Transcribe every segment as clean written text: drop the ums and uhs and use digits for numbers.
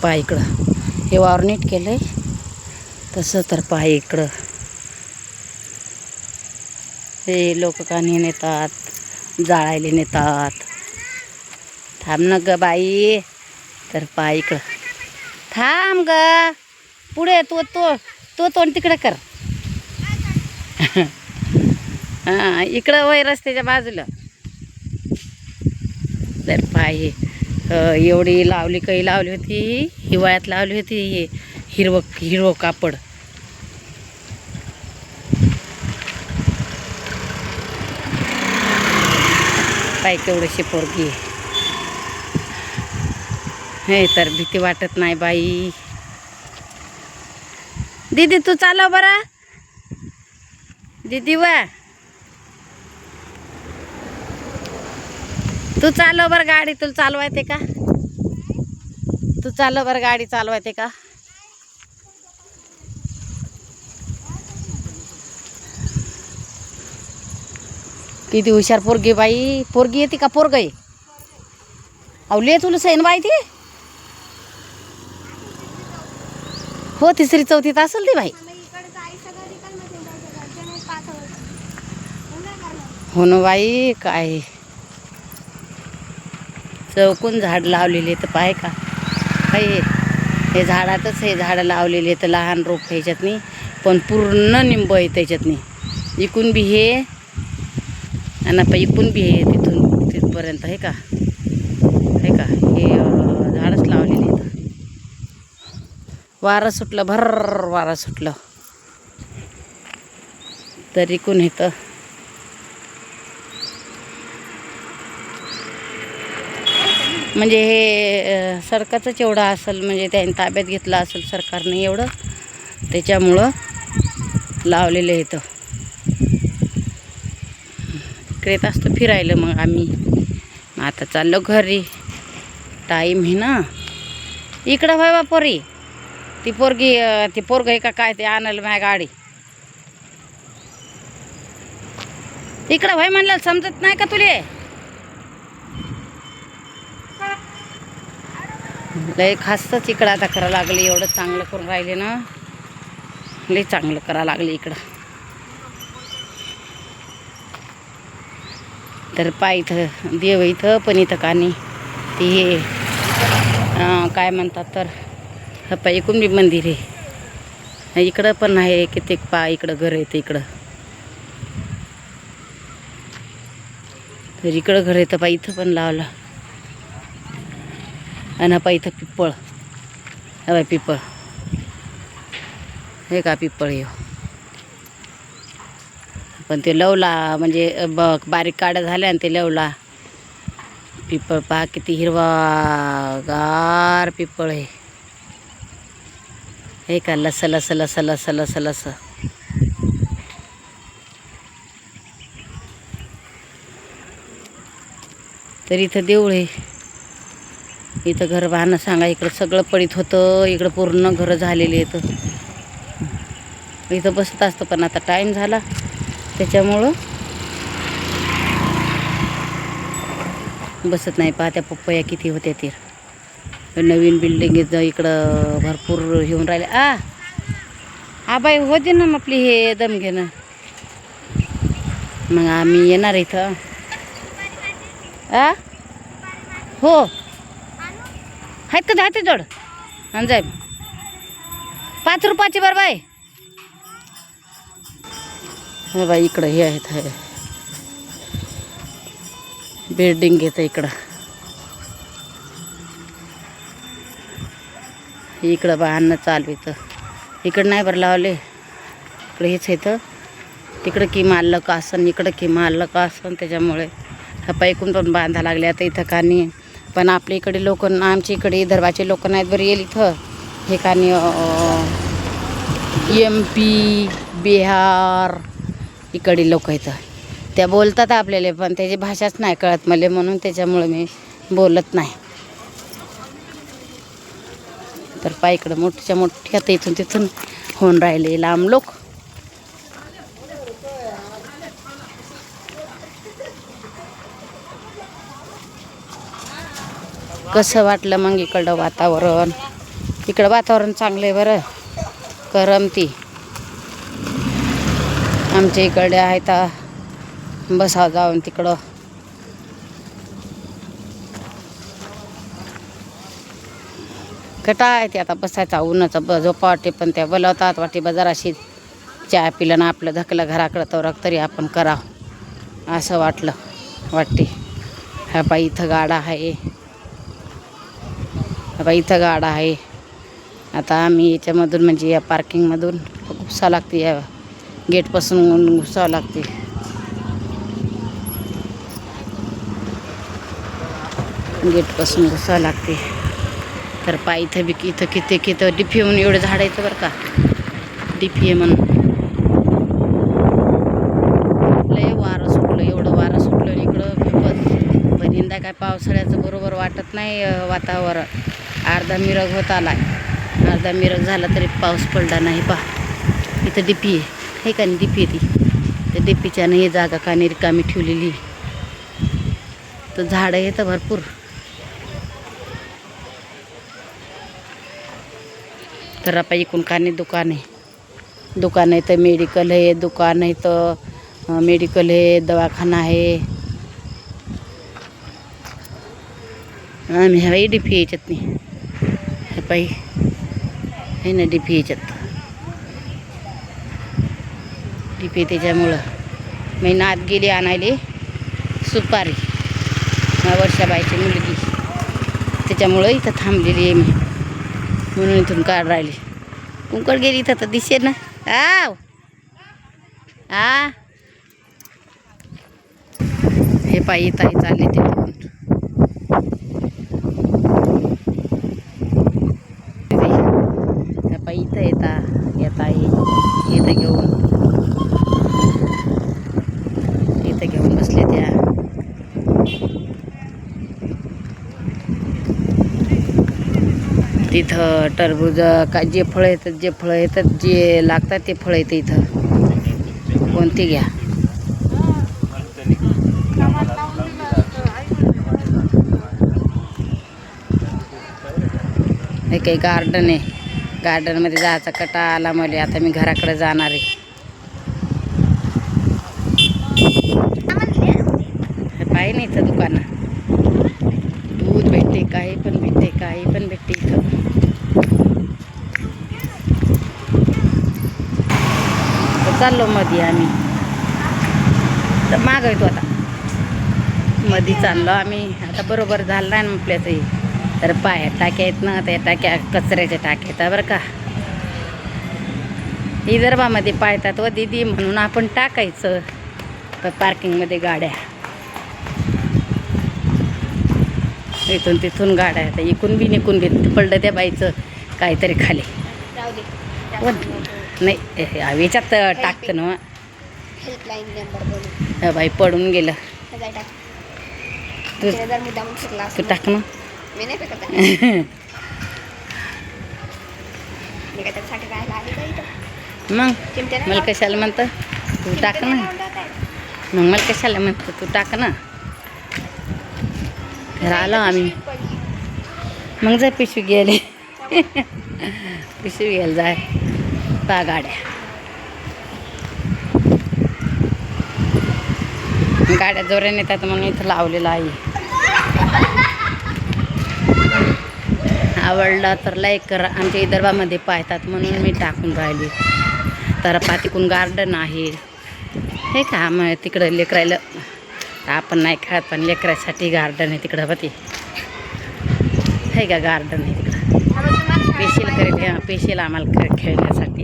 पहा इकडं हे वावर नीट केलंय तसं तर पहा इकडं हे लोक कानी नेतात, जाळायला नेतात. थांब ना ग बाई. तर पहा इकडं थांब ग. पुढे तो तोंड तिकडे कर. हां इकडं वय रस्त्याच्या बाजूला. तर पहा हे एवढी लावली काही लावली होती, हिवाळ्यात लावली होती. हे हिरवं कापड. पाय केवढीशी पोरगी. हे तर भीती वाटत नाही बाई. दीदी तू चालव बरं. दीदी वा तू चालव बरं गाडी. तुला चालवायते का? तू चालव बरं गाडी. चालवायते का? किती हुशार पोरगी बाई. पोरगी येते का पोरग आहे? अवले तुला सैन बाई ती. हो तिसरी चौथीत असेल ती बाई. हो ना बाई. काय चौकून झाड लावलेले तर पाय का काही. हे झाडातच हे झाडं लावलेले तर लहान रोप ह्याच्यात नाही पण पूर्ण निंब आहे त्याच्यात नाही. इकून बी हे आणि इकून बी हे तिथून तिथपर्यंत आहे का. हे का हे झाडच लावलेले आहेत. वारं सुटलं भर वारं सुटलं तर इकून येतं. म्हणजे हे सरकारचंच एवढं असेल. म्हणजे त्यांनी ताब्यात घेतलं असेल सरकारने एवढं त्याच्यामुळं लावलेलं येतं. इकडे येत असतं फिरायला मग आम्ही. आता चाललो घरी. टाईम आहे ना. इकडं व्हाय पोरी. ती पोरगी ती पोरग आहे का काय ते आणलं माझ्या गाडी. इकडं व्हाय म्हणलं समजत नाही का तुले. लय खासच इकडं आता करावं लागले. एवढं चांगलं करून राहिले ना. लय चांगलं करावं लागले इकडं. तर पाय इथं देव इथं पण इथं कानी ती हे काय म्हणतात तर हप्पा इकून बी मंदिर आहे. इकडं पण आहे कित्येक पा इकडं घर येतं इकडं. तर इकडं घर येतं पा इथं पण लावलं. आणि पा इथं पिप्पळ. हवाय पिप्पळ हे का पिप्पळ हे. पण ते लवला म्हणजे बारीक काड्या झाल्या आणि ते लवला पिप्पळ पहा किती हिरवा गार पिप्पळ आहे. हे का लस लस लस लस लस लस. तर इथं देऊळ आहे. इथं घर बांधणं सांगा. इकडं सगळं पडीत होतं. इकडं पूर्ण घरं झालेली आहेत. इथं बसत असतं पण आता टाईम झाला त्याच्यामुळं बसत नाही. पहा त्या पप्पया किती होत्या ते. नवीन बिल्डिंग इकडं भरपूर घेऊन राहिले. हा बाई होते ना मग आपली हे दम घेणं. मग आम्ही येणार इथं. हो आहेत का दहा ते जोड आणि जाय 5 रुपयाची बरं बाई. हे बाई इकडं हे आहेत हे बिल्डिंग येतं इकडं. इकडं बांधणं चालू इथं. इकडं नाही बरं लावले. इकडं हेच येतं. तिकडं की मारलं का असं इकडं की मारलं का असं त्याच्यामुळे हप्पा इकून पण बांधा लागले आता इथं कानी. पण आपल्या इकडे लोक आमच्या इकडे विदर्भाचे लोक नाहीत बरं येईल इथं. हे कानी MP बिहार इकडे लोक इथं त्या बोलतात आपल्याला पण त्याची भाषाच नाही कळत मला म्हणून त्याच्यामुळे मी बोलत नाही. तर पहा इकडं मोठ्या मोठ्या इथून तिथून होऊन राहिले लांब लोक. कसं वाटलं मग इकडं वातावरण. इकडं वातावरण चांगलं आहे बरं, करमती. आमच्या इकडे आहेत बसा जाऊन तिकडं. कटा आहे ते आता बसायचा उन्हाचा झोपा वाटे, पण त्या बोलावतात वाटे बाजाराशी चहा पिलं ना आपलं धकलं घराकडं तरी आपण करावं असं वाटते. हा बाई इथं गाडा आहे, हा बाई इथं गाडा आहे. आता आम्ही याच्यामधून म्हणजे या पार्किंगमधून घुसावं लागते, या गेटपासून घुसावं लागते. गेटपासून घुसावं लागते. तर पाय इथं किती डिफी म्हणून एवढं झाड येतं बरं का, डिफी आहे म्हणून. लय वारं सुटलं, एवढं वारं सुटलं इकडं खूपच. पण यंदा काय पावसाळ्याचं बरोबर वाटत नाही वातावरण. अर्धा मिरग होत आलाय, अर्धा मिरग झाला तरी पाऊस पडला नाही. इथं डिपी आहे का नाही, डिपी आहे ती. त्या डिपीच्या नाही जागा का नाही रिकामी ठेवलेली, तर झाडं येतं भरपूर. तर आपण इकून कानी दुकान आहे तर मेडिकल आहे, दुकान आहे तर मेडिकल आहे, दवाखाना आहे. आम्ही हवाई डिफी याच्यात नाही, हे पाई हे ना डिफी याच्यात डिफी. त्याच्यामुळं मी नात गेली आणायले सुपारी, वर्षाबाईची मुलगी, त्याच्यामुळं इथं थांबलेली आहे मी, म्हणून इथून काढ राहिली. कुंकड गेली इथं तर दिसे ना. आव हे पायी ताई चालले तिथून. त्या पायी इथं येता इथं घेऊन बसले त्या. तिथं टरबूज का जे फळं येतात जे लागतात ते फळं येतं इथं, कोणती घ्या. हे काही गार्डन आहे, गार्डनमध्ये जायचा कटा आला मला. आता मी घराकडे जाणार आहे. हे पाहिजे नाही इथं दुकानं, दूध भेटते, काही पण भेटते इथं. चाललो मध्ये आम्ही, तर माग येतो आता मध्ये चाललो आम्ही. आता बरोबर झालं नाही आपल्याचंही, तर पाया टाक्या आहेत ना, त्या टाक्या कचऱ्याच्या टाक्या आहेत बरं का. विदर्भामध्ये पाहतात व दीदी, म्हणून आपण टाकायचं पार्किंगमध्ये गाड्या. इथून तिथून गाड्या आहेत, इकून बी निकून बी पडलं त्या बाईचं काहीतरी खाली. नाही याच्यात टाकतं ना, बाई पडून गेलं. तू टाक ना. मग मला कशाला म्हणतं तू टाक ना, मग मला कशाला म्हणतं तू टाक ना. घर आलो आम्ही, मग जाय पिशवी गेले. पिशवी घ्यायला जाय पा गाड्या जोऱ्याने येतात म्हणून इथं लावलेलं आहे. आवडला तर लाईक करा. आमच्या विदर्भामध्ये पाहतात म्हणून मी टाकून राहिली. तर पातिकून गार्डन आहे हे का, मग तिकडं लेकरायला आपण नाही खेळत, पण लेकरासाठी गार्डन आहे तिकडं. ते हे का गार्डन आहे तिकडं, पेशील करेल पेशील आम्हाला खेळण्यासाठी.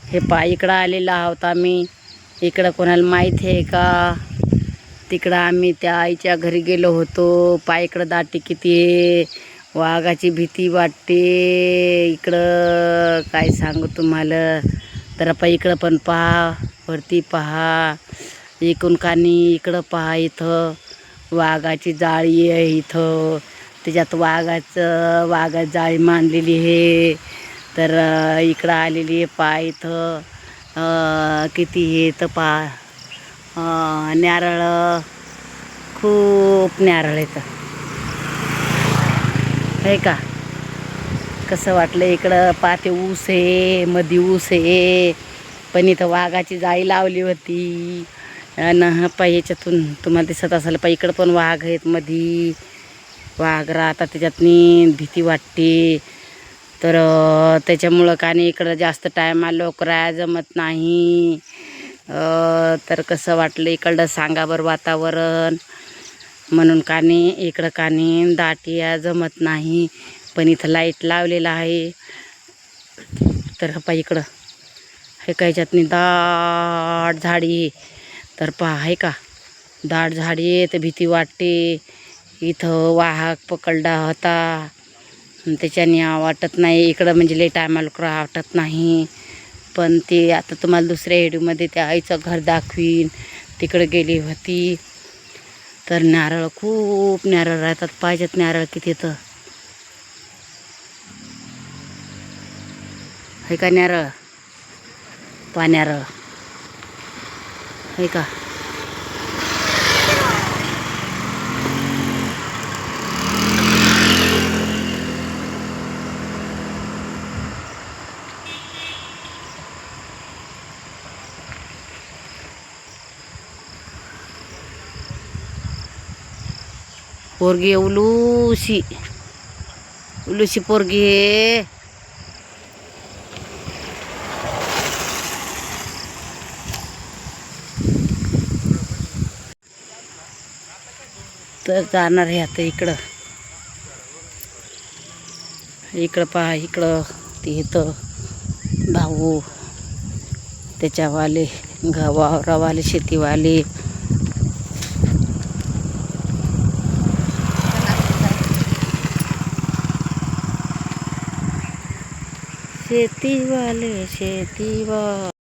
हे इकडं आलेला आहोत आम्ही. इकडं कोणाला माहीत आहे का, तिकडं आम्ही त्या आईच्या घरी गेलो होतो. इकडं दाटी किती आहे, वाघाची भीती वाटते इकडं, काय सांगू तुम्हाला. तर इकडं पण पहा, वरती पहा, इकडून कानी इकडं पहा. इथं वाघाची जाळी आहे, इथं त्याच्यात वाघाची जाळी मांडलेली आहे. तर इकडं आलेली आहे पहा. इथं किती हे तर पहा, नारळ, खूप नारळ येतं. आहे का? कसं वाटलं इकडं पाते ऊस आहे, मधी ऊस आहे, पण इथं वाघाची जाळी लावली होती आणि पाय याच्यातून तुम्हाला दिसत असेल पाय इकडं पण वाघ आहेत, मधी वाघ राहतात त्याच्यातनी भीती वाटते. तर त्याच्यामुळं का नाही इकडं जास्त टायमा लोकराया जमत नाही. तर कसं वाटलं इकडं सांगा बरं वातावरण. म्हणून का नाही इकडं का नाही दाटिया जमत नाही, पण इथं लाईट लावलेला आहे. तर पहा इकडं हे का ह्याच्यातनी दाट झाडी आहे. तर पहा आहे का दाट झाडी आहे, तर भीती वाटते. इथं वाहक पकडला होता, त्याच्याने वाटत नाही इकडं म्हणजे लई टायमाला वाटत नाही. पण ते आता तुम्हाला दुसऱ्या व्हिडिओमध्ये त्या आईचं घर दाखवीन, तिकडे गेली होती. तर नारळ खूप नारळ राहतात, पाहिजेत नारळ किती तर हे का नारळ पाण्यारळ हे का. पोरगी उलूशी उलूशी पोरगी आहे. तर जाणार आहे आता इकडं. इकडं पहा इकडं ते इथं भाऊ त्याच्यावाले वावरावाले शेतीवाले. शेतीवाले शेतीवाले